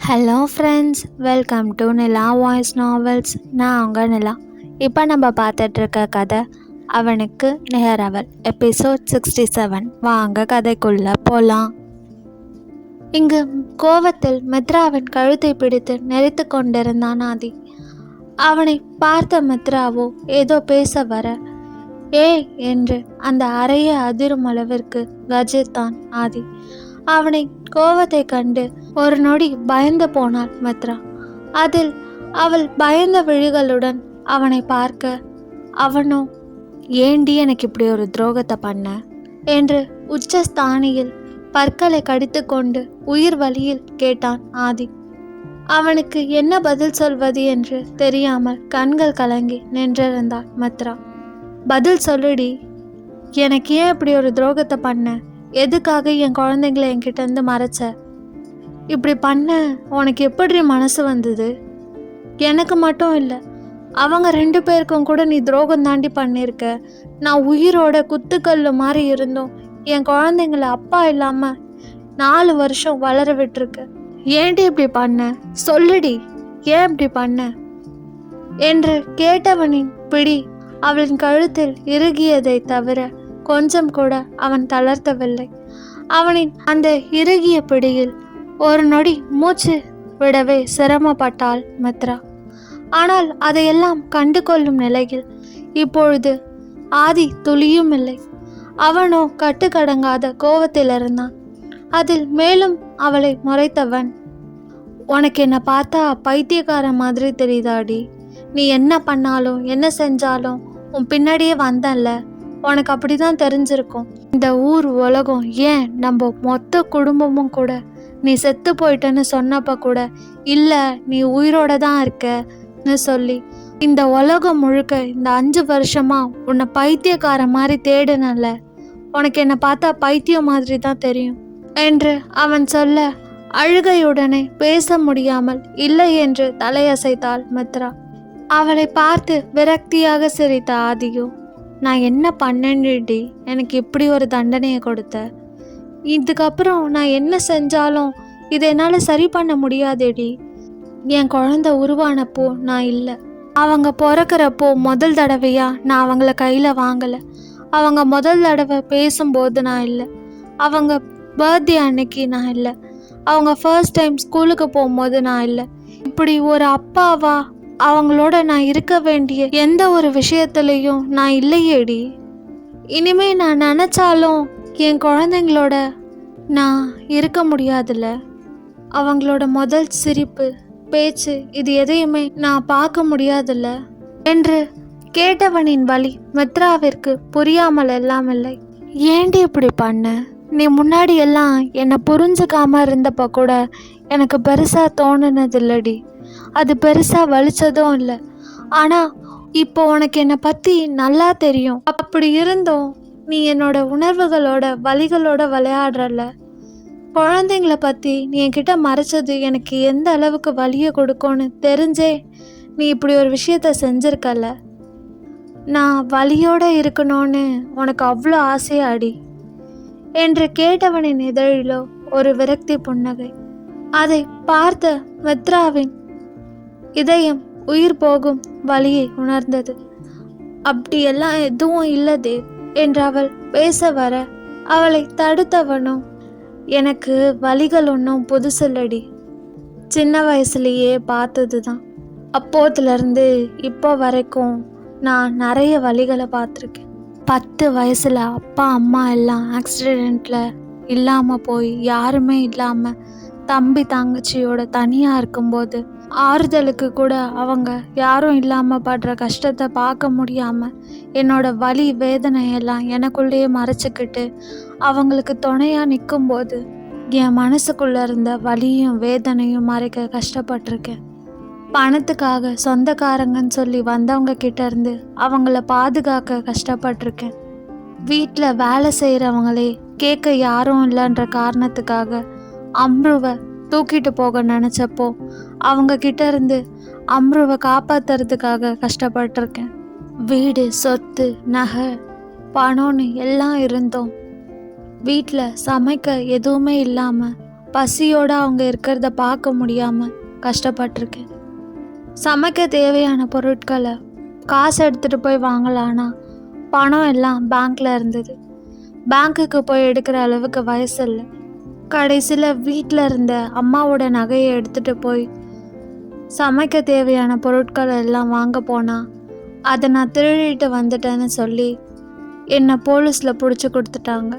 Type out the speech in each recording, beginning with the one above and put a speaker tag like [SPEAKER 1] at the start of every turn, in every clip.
[SPEAKER 1] Hello friends, welcome to Nila voice novels. நான் உங்கள் நிலா. இப்போ நம்ம பார்த்துட்ருக்க கதை அவனுக்கு நிகர் அவள், எபிசோட் 67. வாங்க கதைக்குள்ளே போகலாம். இங்கு கோவத்தில் மித்ராவின் கழுத்தை பிடித்து நெரித்து கொண்டிருந்தான் ஆதி. அவனை பார்த்த மித்ராவோ ஏதோ பேச வர ஏய் என்று அந்த அறையை அதிரும் அளவிற்கு கர்ஜித்தான் ஆதி. அவனை கோவத்தை கண்டு ஒரு நொடி பயந்து போனாள் மித்ரா. அதில் அவள் பயந்த விழிகளுடன் அவனை பார்க்க, அவனோ ஏண்டி எனக்கு இப்படி ஒரு துரோகத்தை பண்ண என்று உச்சஸ்தானியில் பற்களை கடித்து கொண்டு உயிர் வலியில் கேட்டான் ஆதி. அவனுக்கு என்ன பதில் சொல்வது என்று தெரியாமல் கண்கள் கலங்கி நின்றிருந்தாள் மித்ரா. பதில் சொல்லுடி, எனக்கு ஏன் இப்படி ஒரு துரோகத்தை பண்ண? எதுக்காக என் குழந்தைங்களை என்கிட்ட இருந்து மறைச்ச? இப்படி பண்ண உனக்கு எப்படி மனசு வந்தது? எனக்கு மட்டும் இல்லை, அவங்க 2 பேருக்கும் கூட நீ துரோகம் தாண்டி பண்ணியிருக்க. நான் உயிரோட குத்துக்கல்லு மாதிரி இருந்தோம் என் குழந்தைங்களை அப்பா இல்லாம 4 வருஷம் வளர விட்டுருக்க. ஏன்டி இப்படி பண்ண? சொல்லுடி, ஏன் இப்படி பண்ண என்று கேட்டவனின் பிடி அவளின் கழுத்தில் இறுகியதை தவிர கொஞ்சம் கூட அவன் தளர்த்தவில்லை. அவனின் அந்த இறுகிய பிடியில் ஒரு நொடி மூச்சு விடவே சிரமப்பட்டாள் மித்ரா. ஆனால் அதையெல்லாம் கண்டு கொள்ளும் நிலையில் இப்பொழுது ஆதி துளியும் இல்லை. அவனோ கட்டுக்கடங்காத கோவத்தில் இருந்தான். அதில் மேலும் அவளை முறைத்தவன், உனக்கு என்ன பார்த்தா பைத்தியக்கார மாதிரி தெரியுதாடி? நீ என்ன பண்ணாலும் என்ன செஞ்சாலும் உன் பின்னாடியே வந்தல்ல, உனக்கு அப்படிதான் தெரிஞ்சிருக்கும். இந்த ஊர் உலகம், ஏன் நம்ம மொத்த குடும்பமும் கூட நீ செத்து போயிட்டன்னு சொன்னப்ப கூட இல்லை நீ உயிரோட தான் இருக்கன்னு சொல்லி இந்த உலகம் முழுக்க இந்த 5 வருஷமா உன்னை பைத்தியக்கார மாதிரி தேடுனல, உனக்கு என்னை பார்த்தா பைத்தியம் மாதிரி தான் தெரியும் என்று அவன் சொல்ல அழுகையுடனே பேச முடியாமல் இல்லை என்று தலையசைத்தாள் மித்ரா. அவளை பார்த்து விரக்தியாக சிரித்த ஆதியோ, நான் என்ன பண்ணேன்டி எனக்கு இப்படி ஒரு தண்டனையை கொடுத்த? இதுக்கப்புறம் நான் என்ன செஞ்சாலும் இதை என்னால் சரி பண்ண முடியாதேடி. என் குழந்தை உருவானப்போ நான் இல்லை, அவங்க பிறக்கிறப்போ முதல் தடவையாக நான் அவங்கள கையில் வாங்கலை, அவங்க முதல் தடவை பேசும்போது நான் இல்லை, அவங்க பர்த்டே அன்னைக்கு நான் இல்லை, அவங்க ஃபர்ஸ்ட் டைம் ஸ்கூலுக்கு போகும்போது நான் இல்லை. இப்படி ஒரு அப்பாவா அவங்களோட நான் இருக்க வேண்டிய எந்த ஒரு விஷயத்துலையும் நான் இல்லையேடி. இனிமே நான் நினச்சாலும் என் குழந்தைங்களோட நான் இருக்க முடியாதுல்ல. அவங்களோட முதல் சிரிப்பு, பேச்சு, இது எதையுமே நான் பார்க்க முடியாதுல்ல என்று கேட்டவனின் வலி மித்ராவிற்கு புரியாமல் எல்லாம் இல்லை. ஏண்டி இப்படி பண்ண? நீ முன்னாடி எல்லாம் என்னை புரிஞ்சுக்காம இருந்தப்ப கூட எனக்கு பெருசாக தோணுனதில்லடி, அது பெருசாக வலிச்சதும் இல்லை. ஆனால் இப்போ உனக்கு என்னை பற்றி நல்லா தெரியும். அப்படி இருந்தும் நீ என்னோட உணர்வுகளோட வலிகளோட விளையாடுறல. குழந்தைங்கள பற்றி நீ என்கிட்ட மறைச்சது எனக்கு எந்த அளவுக்கு வலியை கொடுக்கும்னு தெரிஞ்சே நீ இப்படி ஒரு விஷயத்த செஞ்சிருக்கல. நான் வலியோடு இருக்கணும்னு உனக்கு அவ்வளோ ஆசையாடி என்று கேட்டவனின் இதழிலோ ஒரு விரக்தி புன்னகை. அதை பார்த்த மித்ராவின் இதயம் உயிர் போகும் வலியை உணர்ந்தது. அப்படியெல்லாம் எதுவும் இல்லை தேவ் என்று அவள் பேச வர அவளை தடுத்தவனும், எனக்கு வலிகள் ஒன்றும் புதுசில்லடி, சின்ன வயசுலேயே பார்த்தது தான். அப்போதுலேருந்து இப்போ வரைக்கும் நான் நிறைய வலிகளை பார்த்துருக்கேன். 10 வயசில் அப்பா அம்மா எல்லாம் ஆக்சிடெண்ட்டில் இல்லாமல் போய் யாருமே இல்லாமல் தம்பி தங்கச்சியோட தனியாக இருக்கும்போது ஆறுதலுக்கு கூட அவங்க யாரும் இல்லாமல் படுற கஷ்டத்தை பார்க்க முடியாமல் என்னோட வலி வேதனையெல்லாம் எனக்குள்ளேயே மறைச்சிக்கிட்டு அவங்களுக்கு துணையாக நிற்கும்போது என் மனசுக்குள்ளே இருந்த வலியும் வேதனையும் மறைக்க கஷ்டப்பட்டிருக்கேன். பணத்துக்காக சொந்தக்காரங்கன்னு சொல்லி வந்தவங்க கிட்ட இருந்து அவங்கள பாதுகாக்க கஷ்டப்பட்டிருக்கேன். வீட்டில் வேலை செய்கிறவங்களே கேட்க யாரும் இல்லைன்ற காரணத்துக்காக அம்ருவை தூக்கிட்டு போக நினச்சப்போ அவங்க கிட்ட இருந்து அம்ருவை காப்பாற்றுறதுக்காக கஷ்டப்பட்டிருக்கேன். வீடு, சொத்து, நகை, பணம்னு எல்லாம் இருந்தோம் வீட்டில் சமைக்க எதுவுமே இல்லாமல் பசியோடு அவங்க இருக்கிறத பார்க்க முடியாமல் கஷ்டப்பட்டிருக்கேன். சமைக்க தேவையான பொருட்களை காசு எடுத்துகிட்டு போய் வாங்கலான்னா பணம் எல்லாம் பேங்க்கில் இருந்தது. பேங்க்குக்கு போய் எடுக்கிற அளவுக்கு வயசு இல்லை. கடைசியில் வீட்டில் இருந்த அம்மாவோட நகையை எடுத்துகிட்டு போய் சமைக்க தேவையான பொருட்களை எல்லாம் வாங்க போனால் அதை நான் திருடிட்டு வந்துட்டேன்னு சொல்லி என்னை போலீஸில் பிடிச்சி கொடுத்துட்டாங்க.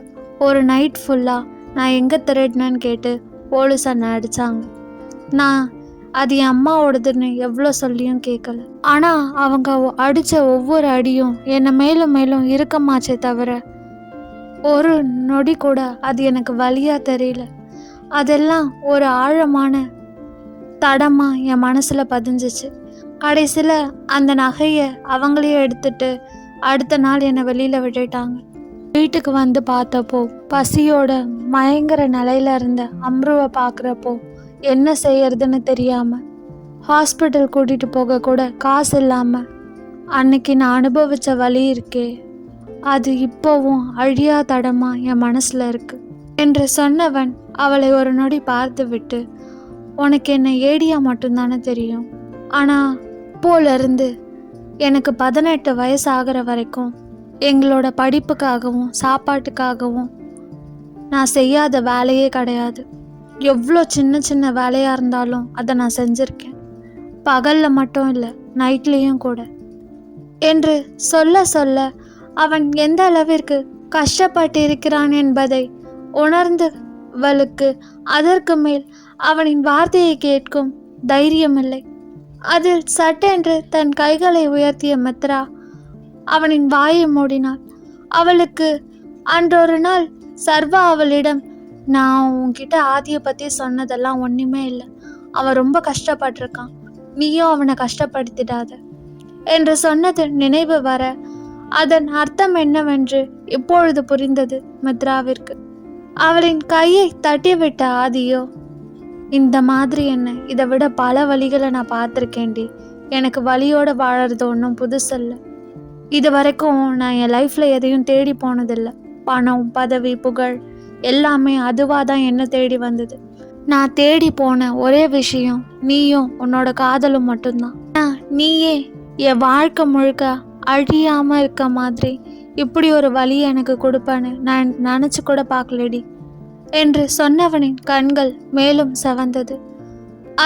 [SPEAKER 1] ஒரு நைட் ஃபுல்லாக நான் எங்கே திருடினேன்னு கேட்டு போலீஸ் என்னை அடித்தாங்க. நான் அது என் அம்மாவோடதுன்னு எவ்வளோ சொல்லியும் கேட்கல. ஆனால் அவங்க அடித்த ஒவ்வொரு அடியும் என்னை மேலும் மேலும் இறுக்கமாச்சே தவிர ஒரு நொடி கூட அது எனக்கு வலியாக தெரியல. அதெல்லாம் ஒரு ஆழமான தடமாக என் மனசில் பதிஞ்சிச்சு. கடைசியில் அந்த நகையை அவங்களே எடுத்துட்டு அடுத்த நாள் என்னை வெளியில் விட்டுட்டாங்க. வீட்டுக்கு வந்து பார்த்தப்போ பசியோட மயங்கர நிலையில இருந்த அம்ருவை பார்க்குறப்போ என்ன செய்யறதுன்னு தெரியாமல் ஹாஸ்பிட்டல் கூட்டிகிட்டு போக கூட காசு இல்லாமல் அன்னைக்கு நான் அனுபவித்த வலி இருக்கே, அது இப்போவும் அழியா தடமாக என் மனசில் இருக்கு என்று சொன்னவன் அவளை ஒரு நொடி பார்த்து விட்டு, உனக்கு என்ன ஏடியா மட்டும்தானே தெரியும், ஆனால் இப்போலேருந்து எனக்கு 18 வயசு ஆகிற வரைக்கும் எங்களோட படிப்புக்காகவும் சாப்பாட்டுக்காகவும் நான் செய்யாத வேலையே கிடையாது. எவ்வளோ சின்ன சின்ன வேலையாக இருந்தாலும் அதை நான் செஞ்சுருக்கேன். பகலில் மட்டும் இல்லை, நைட்லேயும் கூட என்று சொல்ல சொல்ல அவன் எந்த அளவிற்கு கஷ்டப்பட்டு இருக்கிறான் என்பதை உணர்ந்தவளுக்கு அதற்கு மேல் அவனின் வார்த்தையை கேட்கும் தைரியமில்லை. அதில் சட்டென்று தன் கைகளை உயர்த்திய மித்ரா அவனின் வாயை மூடினாள். அவளுக்கு அன்றொரு நாள் சர்வா அவளிடம், நான் உன்கிட்ட ஆதியை பற்றி சொன்னதெல்லாம் ஒன்றுமே இல்லை, அவன் ரொம்ப கஷ்டப்பட்டிருக்கான், நீயும் அவனை கஷ்டப்படுத்திடாத என்று சொன்னது நினைவு வர அதன் அர்த்தம் என்னவென்று இப்பொழுது புரிந்தது மித்ராவிற்கு. அவளின் கையை தட்டிவிட்ட ஆதியோ, இந்த மாதிரி என்ன, இதை விட பல வழிகளை நான் பார்த்துருக்கேன்டி, எனக்கு வலியோடு வாழறது ஒன்றும் புதுசல்ல, இது வரைக்கும் நான் என் லைஃப்பில் எதையும் தேடி போனதில்லை, பணம் பதவி புகழ் எல்லாமே அதுவாக தான் என்ன தேடி வந்தது. நான் தேடி போன ஒரே விஷயம் நீயும் உன்னோட காதலும் மட்டும்தான். நீயே என் வாழ்க்கை முழுக்க அழியாமல் இருக்க மாதிரி இப்படி ஒரு வழியை எனக்கு கொடுப்பேன்னு நான் நினச்சி கூட பார்க்கலடி என்று சொன்னவனின் கண்கள் மேலும் செவந்தது.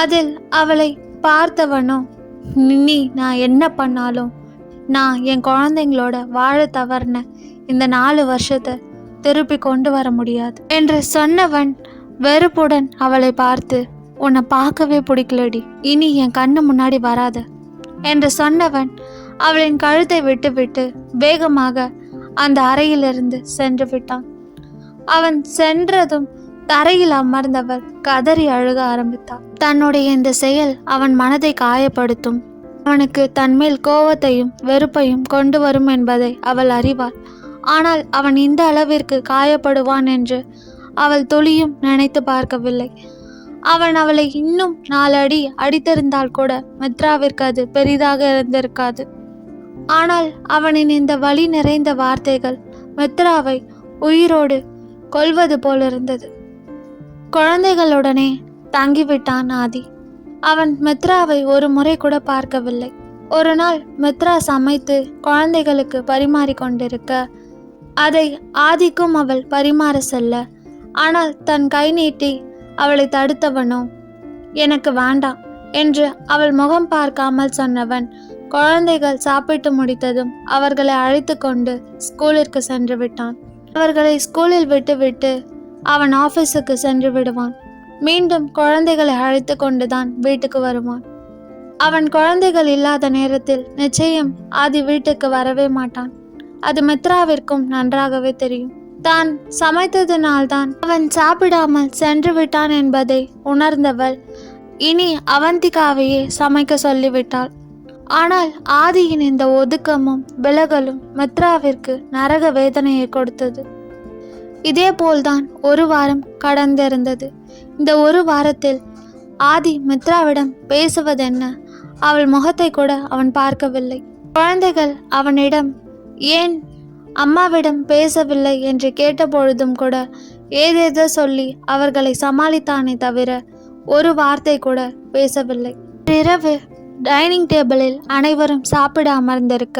[SPEAKER 1] அதில் அவளை பார்த்தவனோ, நீ நான் என்ன பண்ணாலும் நான் என் குழந்தைங்களோட வாழ தவறின இந்த 4 வருஷத்தை திருப்பி கொண்டு வர முடியாது என்று சொன்னவன் வெறுப்புடன் அவளை பார்த்து, உன்னை பார்க்கவே பிடிக்கலடி, இனி என் கண்ணு முன்னாடி வராத என்று சொன்னவன் அவளின் கழுத்தை விட்டு வேகமாக அந்த அறையிலிருந்து சென்று விட்டான். அவன் சென்றதும் தரையில் அமர்ந்தவள் கதறி அழுக ஆரம்பித்தாள். தன்னுடைய இந்த செயல் அவன் மனதை காயப்படுத்தும், அவனுக்கு தன்மேல் கோபத்தையும் வெறுப்பையும் கொண்டு வரும் என்பதை அவள் அறிவாள். ஆனால் அவன் இந்த அளவிற்கு காயப்படுவான் என்று அவள் துளியும் நினைத்து பார்க்கவில்லை. அவன் அவளை இன்னும் 4 அடி அடித்திருந்தால் கூட மித்ராவிற்கு அது பெரிதாக இருந்திருக்காது. ஆனால் அவனின் இந்த வலி நிறைந்த வார்த்தைகள் மித்ராவை உயிரோடு கொல்வது போலிருந்தது. குழந்தைகளுடனே தங்கிவிட்டான் ஆதி. அவன் மித்ராவை ஒரு முறை கூட பார்க்கவில்லை. ஒரு நாள் மித்ரா சமைத்து குழந்தைகளுக்கு பரிமாறி கொண்டிருக்க அதை ஆதிக்கும் அவள் பரிமாற செல்ல, ஆனால் தன் கை நீட்டி அவளை தடுத்தவனோ, எனக்கு வேண்டாம் என்று அவள் முகம் பார்க்காமல் சொன்னவன் குழந்தைகள் சாப்பிட்டு முடித்ததும் அவர்களை அழைத்து கொண்டு ஸ்கூலிற்கு சென்று விட்டான். அவர்களை ஸ்கூலில் விட்டுவிட்டு அவன் ஆஃபீஸுக்கு சென்று விடுவான். மீண்டும் குழந்தைகளை அழைத்து கொண்டுதான் வீட்டுக்கு வருவான். அவன் குழந்தைகள் இல்லாத நேரத்தில் நிச்சயம் ஆதி வீட்டுக்கு வரவே மாட்டான். அது மித்ராவிற்கும் நன்றாகவே தெரியும். தான் சமைத்ததினால்தான் அவன் சாப்பிடாமல் சென்று விட்டான் என்பதை உணர்ந்தவள் இனி அவந்திகாவையே சமைக்க சொல்லிவிட்டாள். ஆனால் ஆதியின் இந்த ஒதுக்கமும் விலகலும் மித்ராவிற்கு நரக வேதனையை கொடுத்தது. இதே போல்தான் 1 வாரம் கடந்திருந்தது. இந்த 1 வாரத்தில் ஆதி மித்ராவிடம் பேசுவதென்ன, அவள் முகத்தை கூட அவன் பார்க்கவில்லை. குழந்தைகள் அவனிடம் ஏன் அம்மாவிடம் பேசவில்லை என்று கேட்டபொழுதும் கூட ஏதேதோ சொல்லி அவர்களை சமாளித்தானே தவிர ஒரு வார்த்தை கூட பேசவில்லை. இரவு டைனிங் டேபிளில் அனைவரும் சாப்பிட அமர்ந்திருக்க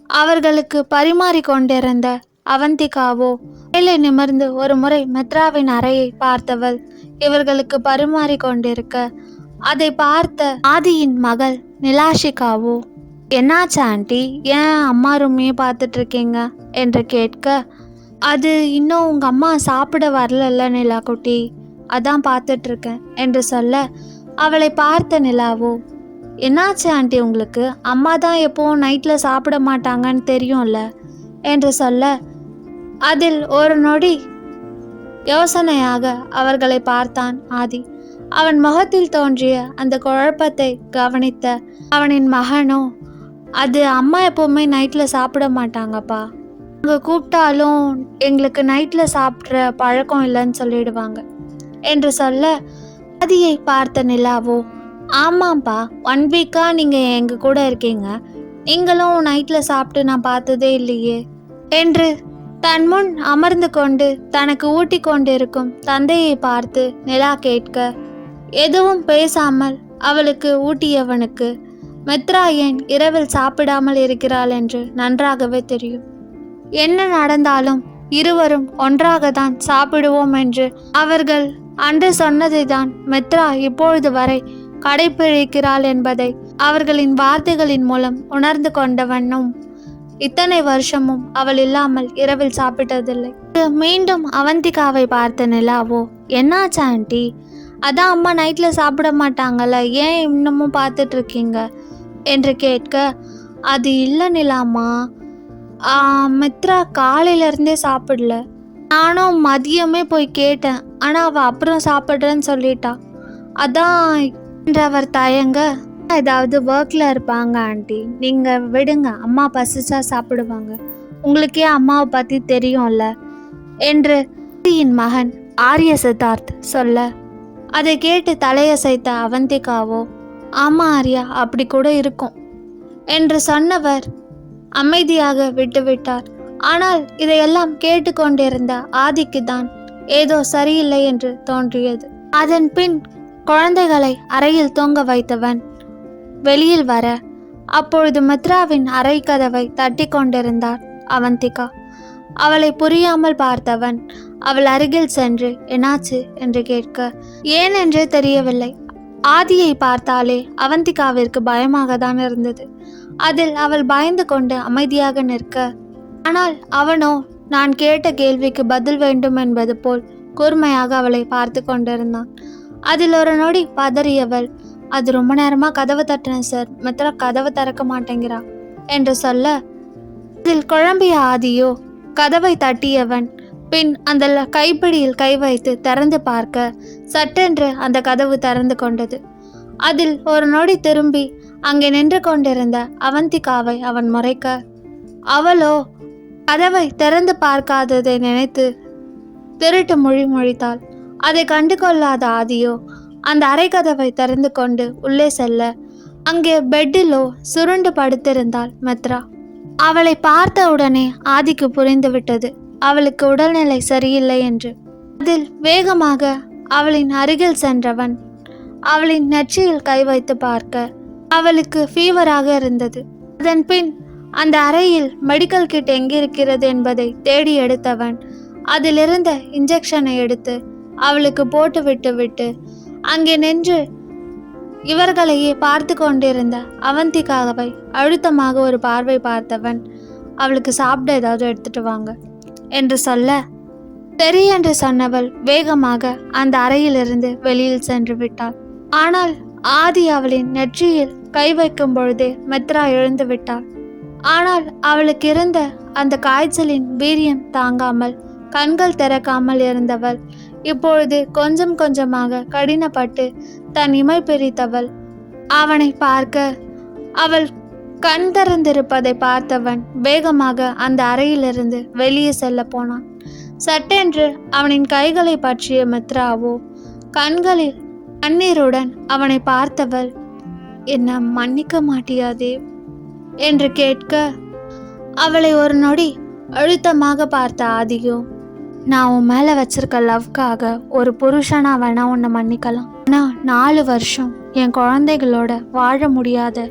[SPEAKER 1] அவர்களுக்கு பரிமாறி கொண்டிருந்த அவந்திகாவோ மேலே நிமிர்ந்து ஒரு முறை மித்ராவின் அறையை பார்த்தவள் இவர்களுக்கு பரிமாறி கொண்டிருக்க அதை பார்த்த ஆதியின் மகள் நிலாஷிகாவோ, என்னாச்சு ஆண்டி, ஏன் அம்மா ரூமையே பார்த்துட்டு இருக்கீங்க என்று கேட்க, அது இன்னும் உங்கள் அம்மா சாப்பிட வரலல்ல நிலா குட்டி, அதான் பார்த்துட்டு இருக்கேன் என்று சொல்ல அவளை பார்த்த நிலாவோ, என்னாச்சு ஆண்டி உங்களுக்கு, அம்மா தான் எப்போவும் நைட்டில் சாப்பிட மாட்டாங்கன்னு தெரியும்ல என்று சொல்ல அதில் ஒரு நொடி யோசனையாக அவர்களை பார்த்தான் ஆதி. அவன் முகத்தில் தோன்றிய அந்த குழப்பத்தை கவனித்த அவனின் மகனோ, அது அம்மா எப்போவுமே நைட்டில் சாப்பிட மாட்டாங்கப்பா, அவங்க கூப்பிட்டாலும் எங்களுக்கு நைட்டில் சாப்பிட்ற பழக்கம் இல்லைன்னு சொல்லிடுவாங்க என்று சொல்ல ஆதியை பார்த்த நிலாவோ, ஆமாம்ப்பா, 1 வீக்காக நீங்கள் எங்கள் கூட இருக்கீங்க, நீங்களும் நைட்டில் சாப்பிட்டு நான் பார்த்ததே இல்லையே என்று தன் முன் அமர்ந்து கொண்டு தனக்கு ஊட்டி கொண்டிருக்கும் தந்தையை பார்த்து நிலா கேட்க, எதுவும் பேசாமல் அவளுக்கு ஊட்டியவனுக்கு மித்ரா ஏன் இரவில் சாப்பிடாமல் இருக்கிறாள் என்று நன்றாகவே தெரியும். என்ன நடந்தாலும் இருவரும் ஒன்றாகத்தான் சாப்பிடுவோம் என்று அவர்கள் அன்று சொன்னதை தான் மித்ரா இப்பொழுது வரை கடைப்பிடிக்கிறாள் என்பதை அவர்களின் வார்த்தைகளின் மூலம் உணர்ந்து கொண்டவனும் இத்தனை வருஷமும் அவள் இல்லாமல் இரவில் சாப்பிட்டதில்லை. மீண்டும் அவந்திகாவை பார்த்த நிலாவோ, என்னாச்சு ஆண்டி, அதான் அம்மா நைட்டில் சாப்பிட மாட்டாங்கல்ல, ஏன் இன்னமும் பார்த்துட்டு இருக்கீங்க என்று கேட்க, அது இல்லை நிலாமா, மித்ரா காலையிலேருந்தே சாப்பிடல, நானும் மதியமே போய் கேட்டேன், ஆனால் அவள் அப்புறம் சாப்பிட்றேன்னு சொல்லிட்டா, அதான் என்று அவர் தயங்க, ஏதாவது ஒர்க்கில் இருப்பாங்க ஆண்டி, நீங்கள் விடுங்க, அம்மா பசிச்சா சாப்பிடுவாங்க, உங்களுக்கே அம்மாவை பற்றி தெரியும்ல என்று ஆதியின் மகன் ஆரிய சித்தார்த் சொல்ல அதை கேட்டு தலையசைத்த அவந்திகாவோ, ஆமாம் ஆர்யா, அப்படி கூட இருக்கும் என்று சொன்னவர் அமைதியாக விட்டுவிட்டார். ஆனால் இதையெல்லாம் கேட்டுக்கொண்டிருந்த ஆதிக்கு தான் ஏதோ சரியில்லை என்று தோன்றியது. அதன் பின் குழந்தைகளை அறையில் தூங்க வைத்தவன் வெளியில் வர அப்பொழுது மித்ராவின் அறை கதவை தட்டி கொண்டிருந்தார் அவந்திகா. அவளை புரியாமல் பார்த்தவன் அவள் அருகில் சென்று என்னாச்சு என்று கேட்க ஏன் என்றே தெரியவில்லை. ஆதியை பார்த்தாலே அவந்திகாவிற்கு பயமாக தான் இருந்தது. அதில் அவள் பயந்து கொண்டு அமைதியாக நிற்க, ஆனால் அவனோ நான் கேட்ட கேள்விக்கு பதில் வேண்டும் என்பது போல் கூர்மையாக அவளை பார்த்து கொண்டிருந்தான். அதில் ஒரு நொடி பதறியவள், அது ரொம்ப நேரமாக கதவை தட்டினேன் சார், மித்ரா கதவை திறக்க மாட்டேங்கிறா என்று சொல்ல, அதில் குழம்பிய ஆதியோ கதவை தட்டியவன் பின் அந்த கைப்பிடியில் கை வைத்து திறந்து பார்க்க சட்டென்று அந்த கதவு திறந்து கொண்டது. அதில் ஒரு நொடி திரும்பி அங்கே நின்று கொண்டிருந்த அவந்திகாவை அவன் முறைக்க, அவளோ கதவை திறந்து பார்க்காததை நினைத்து திருட்டு மொழி மொழித்தாள். அதை கண்டு கொள்ளாத ஆதியோ அந்த அறை கதவை திறந்து கொண்டு உள்ளே செல்ல அங்கே பெட்டிலோ சுருண்டு படுத்திருந்தாள் மித்ரா. அவளை பார்த்த உடனே ஆதிக்கு புரிந்துவிட்டது அவளுக்கு உடல்நிலை சரியில்லை என்று. அதில் வேகமாக அவளின் அருகில் சென்றவன் அவளின் நெற்றியில் கை வைத்து பார்க்க அவளுக்கு ஃபீவராக இருந்தது. அதன் பின் அந்த அறையில் மெடிக்கல் கிட் எங்கிருக்கிறது என்பதை தேடி எடுத்தவன் அதிலிருந்த இன்ஜெக்ஷனை எடுத்து அவளுக்கு போட்டு விட்டு அங்கே நின்று இவர்களையே பார்த்து கொண்டிருந்த அவந்திகாவை அழுத்தமாக ஒரு பார்வை பார்த்தவன், அவளுக்கு சாப்பிட ஏதாவது எடுத்துட்டு வாங்க என்று சொல்ல, சரி என்று சொன்னவள் வேகமாக அந்த அறையிலிருந்து வெளியில் சென்று விட்டாள். ஆனால் ஆதி அவளின் நெற்றியில் கை வைக்கும் பொழுதே மித்ரா எழுந்து விட்டாள். ஆனால் அவளுக்கு இருந்த அந்த காய்ச்சலின் வீரியம் தாங்காமல் கண்கள் திறக்காமல் இருந்தவள் இப்பொழுது கொஞ்சம் கொஞ்சமாக கடினப்பட்டு தன் இமை பிரித்தவள் அவனை பார்க்க அவள் கண் திறந்திருப்பதை பார்த்தவன் வேகமாக அந்த அறையிலிருந்து வெளியே செல்ல போனான். சட்டென்று அவனின் கைகளை பற்றிய மித்ராவோ கண்களில் கண்ணீருடன் அவனை பார்த்தவள், என்ன மன்னிக்க மாட்டியாதே என்று கேட்க அவளை ஒரு நொடி அழுத்தமாக பார்த்த ஆதியோ, நான் உன் மேலே வச்சிருக்க லவ்க்காக ஒரு புருஷனா வேணா உன்னை மன்னிக்கலாம். ஆனால் 4 வருஷம் என் குழந்தைகளோட வாழ முடியாத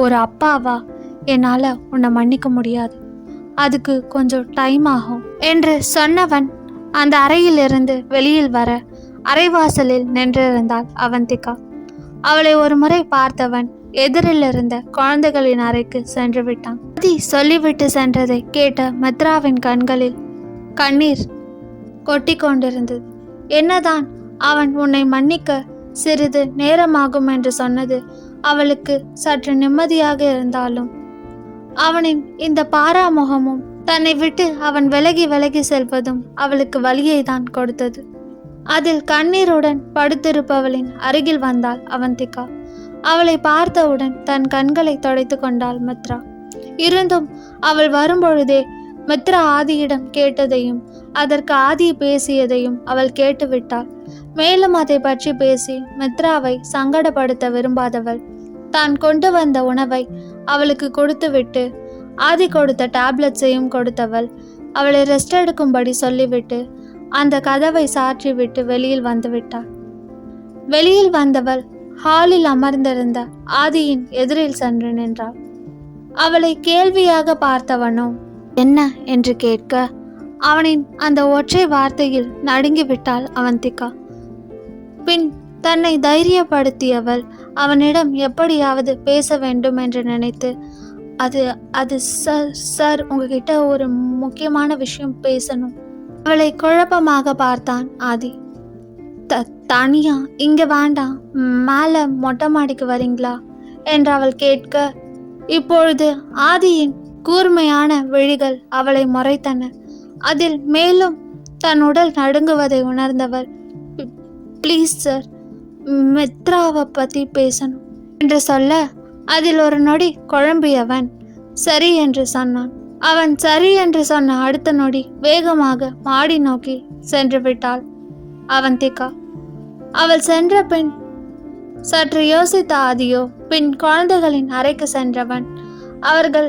[SPEAKER 1] ஒரு அப்பாவா என்னால் உன்னை மன்னிக்க முடியாது. அதுக்கு கொஞ்சம் டைம் ஆகும் என்று சொன்னவன் அந்த அறையிலிருந்து வெளியில் வர அரைவாசலில் நின்றிருந்தாள் அவந்திகா. அவளை ஒரு முறை பார்த்தவன் எதிரில் இருந்த குழந்தைகளின் அறைக்கு சென்று விட்டான். ஆதி சொல்லிவிட்டு சென்றதை கேட்ட மித்ராவின் கண்களில் கண்ணீர் கொட்டி கொண்டிருந்தது. என்னதான் அவன் உன்னை மன்னிக்க சிறிது நேரமாகும் என்று சொன்னது அவளுக்கு சற்று நிம்மதியாக இருந்தாலும் அவனின் இந்த பாராமுகமும் தன்னை விட்டு அவன் விலகி விலகி செல்வதும் அவளுக்கு வலியை தான் கொடுத்தது. அதில் கண்ணீருடன் படுத்திருப்பவளின் அருகில் வந்தாள் அவந்திகா. அவளை பார்த்தவுடன் தன் கண்களை துடைத்து கொண்டாள் மித்ரா. இருந்தும் அவள் வரும்பொழுதே மித்ரா ஆதியிடம் கேட்டதையும் அதற்கு ஆதி பேசியதையும் அவள் கேட்டுவிட்டாள். மேலும் அதை பற்றி பேசி மித்ராவை சங்கடப்படுத்த விரும்பாதவள் தான் கொண்டு வந்த உணவை அவளுக்கு கொடுத்துவிட்டு ஆதி கொடுத்த டேப்லெட்ஸையும் கொடுத்தவள் அவளை ரெஸ்ட் எடுக்கும்படி சொல்லிவிட்டு அந்த கதவை சாற்றி விட்டு வெளியில் வந்து விட்டாள். வெளியில் வந்தவள் ஹாலில் அமர்ந்திருந்த ஆதியின் எதிரில் சென்று நின்றாள். அவளை கேள்வியாக பார்த்தவனோ என்ன என்று கேட்க அவனின் அந்த ஒற்றை வார்த்தையில் நடுங்கிவிட்டாள் அவந்திகா. பின் தன்னை தைரியப்படுத்தியவள் அவனிடம் எப்படியாவது பேச வேண்டும் என்று நினைத்து அது சார் உங்ககிட்ட ஒரு முக்கியமான விஷயம் பேசணும். அவளை குழப்பமாக பார்த்தான் ஆதி. தனியா இங்க வேண்டாம், மேலே மொட்டை மாடிக்கு வரீங்களா என்று அவள் கேட்க இப்பொழுது ஆதியின் கூர்மையான விழிகள் அவளை முறைத்தன. அதில் மேலும் தன் உடல் நடுங்குவதை உணர்ந்தவள் ப்ளீஸ் சார், மித்ராவை பற்றி பேசணும் என்று சொல்ல அதில் ஒரு நொடி குழம்பியவன் சரி என்று சொன்னான். அவன் சரி என்று சொன்ன அடுத்த நொடி வேகமாக மாடி நோக்கி சென்று விட்டாள் அவந்திகா. அவள் சென்ற பின் சற்று யோசித்த ஆதியோ பின் குழந்தைகளின் அறைக்கு சென்றவன் அவர்கள்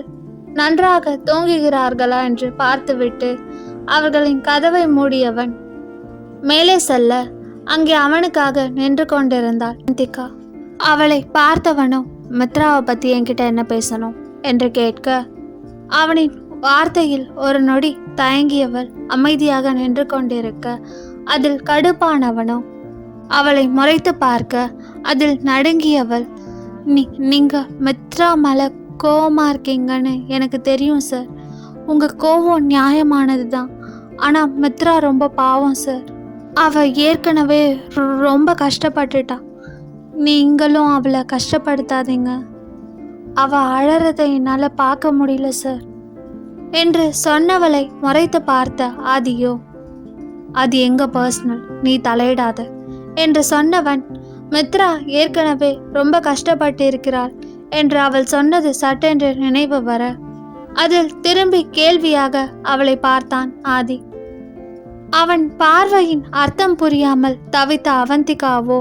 [SPEAKER 1] நன்றாக தூங்குகிறார்களா என்று பார்த்துவிட்டு அவர்களின் கதவை மூடியவன் மேலே செல்ல அங்கே அவனுக்காக நின்று கொண்டிருந்தாள் அவந்திகா. அவளை பார்த்தவனோ மித்ராவை பற்றி என்கிட்ட என்ன பேசணும் என்று கேட்க அவனின் வார்த்தையில் ஒரு நொடி தயங்கியவள் அமைதியாக நின்று கொண்டிருக்க அதில் கடுப்பானவனோ அவளை முறைத்து பார்க்க அதில் நடுங்கியவள் நீங்க மித்ரா மேலே கோவமா இருக்கீங்கன்னு எனக்கு தெரியும் சார். உங்கள் கோவம் நியாயமானது தான். ஆனால் மித்ரா ரொம்ப பாவம் சார். அவள் ஏற்கனவே ரொம்ப கஷ்டப்பட்டுட்டா. நீங்களும் அவளை கஷ்டப்படுத்தாதீங்க. அவள் அழறதை என்னால் பார்க்க முடியல சார் என்று சொன்னவளை முறைத்து பார்த்த ஆதியோ அது எங்க பர்சனல், நீ தலையிடாத என்று சொன்னவன் மித்ரா ஏற்கனவே ரொம்ப கஷ்டப்பட்டு இருக்கிறாள் என்று அவள் சொன்னது சட்டென்று நினைவு வர அதில் திரும்பி கேள்வியாக அவளை பார்த்தான் ஆதி. அவன் பார்வையின் அர்த்தம் புரியாமல் தவித்த அவந்திகாவோ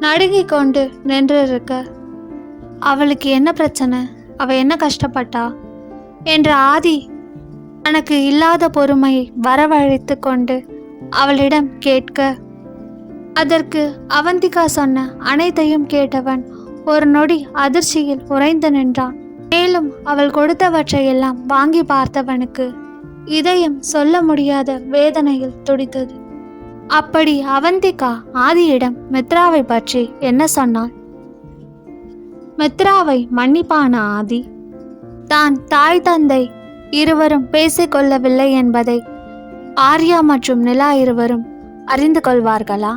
[SPEAKER 1] நடுங்கிக் கொண்டு நின்றிருக்க அவளுக்கு என்ன பிரச்சனை, அவள் என்ன கஷ்டப்பட்டா என்ற ஆதி தனக்கு இல்லாத பொறுமையை வரவழைத்து கொண்டு அவளிடம் கேட்க அதற்கு அவந்திகா சொன்ன அனைத்தையும் கேட்டவன் ஒரு நொடி அதிர்ச்சியில் உறைந்து நின்றான். மேலும் அவள் கொடுத்தவற்றையெல்லாம் வாங்கி பார்த்தவனுக்கு இதயம் சொல்ல முடியாத வேதனையில் துடித்தது. அப்படி அவந்திகா ஆதியிடம் மித்ராவை பற்றி என்ன சொன்னாள்? மித்ராவை மன்னிப்பான ஆதி தான் தாய் தந்தை இருவரும் பேசிக்கொள்ளவில்லை என்பதை ஆர்யா மற்றும் நிலா இருவரும் அறிந்து கொள்வார்களா?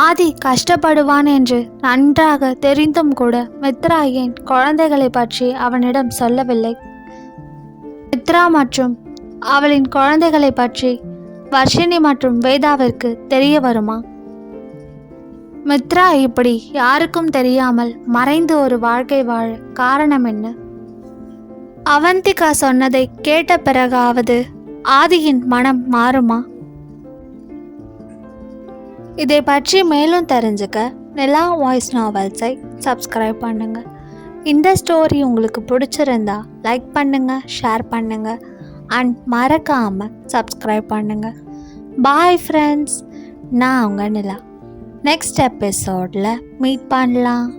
[SPEAKER 1] ஆதி கஷ்டப்படுவான் என்று நன்றாக தெரிந்தும் கூட மித்ரா ஏன் குழந்தைகளை பற்றி அவனிடம் சொல்லவில்லை? மித்ரா மற்றும் அவளின் குழந்தைகளை பற்றி வர்ஷினி மற்றும் வேதாவிற்கு தெரிய வருமா? மித்ரா இப்படி யாருக்கும் தெரியாமல் மறைந்து ஒரு வாழ்க்கை வாழ காரணம் என்ன? அவந்திகா சொன்னதை கேட்ட பிறகாவது ஆதியின் மனம் மாறுமா? இதை பற்றி மேலும் தெரிஞ்சுக்க நிலா வாய்ஸ் நாவல்ஸை சப்ஸ்கிரைப் பண்ணுங்கள். இந்த ஸ்டோரி உங்களுக்கு பிடிச்சிருந்தா லைக் பண்ணுங்கள், ஷேர் பண்ணுங்கள். அண்ட் மறக்காமல் சப்ஸ்கிரைப் பண்ணுங்கள். பாய் ஃப்ரெண்ட்ஸ், நான் உங்கள் நிலா. நெக்ஸ்ட் எபிசோடில் மீட் பண்ணலாம்.